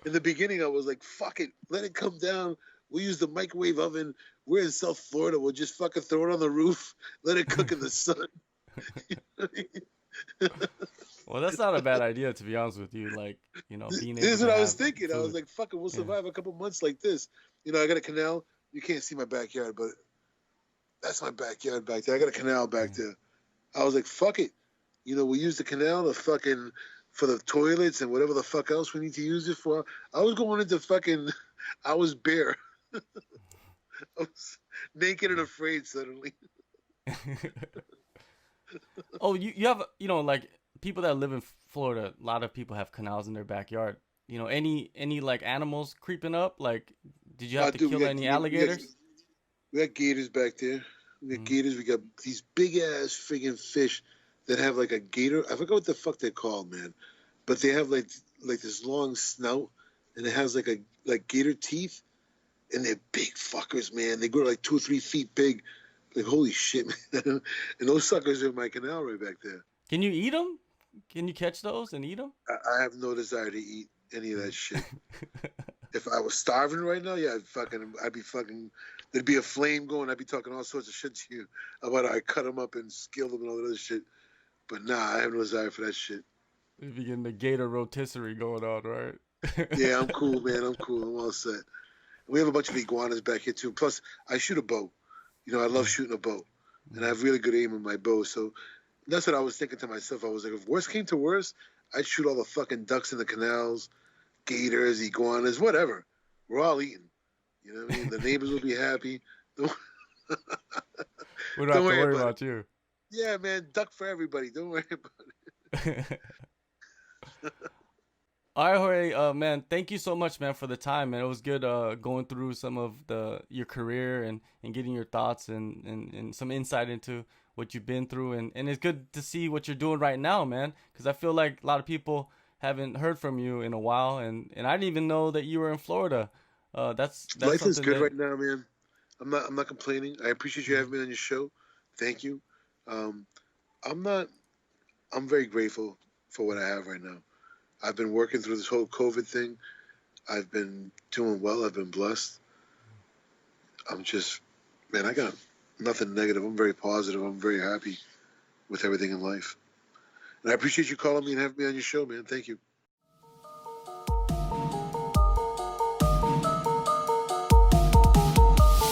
In the beginning, I was like, fuck it, let it come down. We'll use the microwave oven. We're in South Florida. We'll just fucking throw it on the roof, let it cook in the sun. Well, that's not a bad idea, to be honest with you. Like, being This able is to what I was have thinking. I was food. like, fuck it, we'll Yeah. survive a couple months like this. You know, I got a canal. You can't see my backyard, but that's my backyard back there. I got a canal back there. I was like, fuck it. You know, we use the canal to fucking for the toilets and whatever the fuck else we need to use it for. I was going into fucking, I was bare. I was naked and afraid suddenly. Oh, you have, like people that live in Florida, a lot of people have canals in their backyard. Any like animals creeping up? Like, did you have to Dude, kill any alligators? we got gators back there. We got gators. We got these big ass friggin' fish that have like a gator. I forgot what the fuck they're called, man. But they have like this long snout, and it has like gator teeth, and they're big fuckers, man. They grow like 2 or 3 feet big. Like holy shit, man! And those suckers are in my canal right back there. Can you eat them? Can you catch those and eat them? I have no desire to eat any of that shit. If I was starving right now, yeah, I'd be fucking. There'd be a flame going. I'd be talking all sorts of shit to you about how I cut them up and skill them and all that other shit. But nah, I have no desire for that shit. You be getting the gator rotisserie going on, right? Yeah, I'm cool, man. I'm cool. I'm all set. We have a bunch of iguanas back here too. Plus, I shoot a bow. You know, I love shooting a bow, and I have really good aim with my bow. So that's what I was thinking to myself. I was like, if worst came to worst, I'd shoot all the fucking ducks in the canals, gators, iguanas, whatever. We're all eating. You know what I mean? The neighbors will be happy. Don't, We don't don't have to worry worry about it. about you. Yeah, man, duck for everybody. Don't worry about it. All right, Jorge, man, thank you so much, man, for the time, man. It was good going through some of your career and getting your thoughts and some insight into what you've been through. And it's good to see what you're doing right now, man, because I feel like a lot of people haven't heard from you in a while. And I didn't even know that you were in Florida. That's Life is something good that. right now, man. I'm not complaining. I appreciate you having me on your show. Thank you. Um, I'm not. I'm very grateful for what I have right now. I've been working through this whole COVID thing. I've been doing well. I've been blessed. I'm just, man, I got nothing negative. I'm very positive. I'm very happy with everything in life. And I appreciate you calling me and having me on your show, man. Thank you.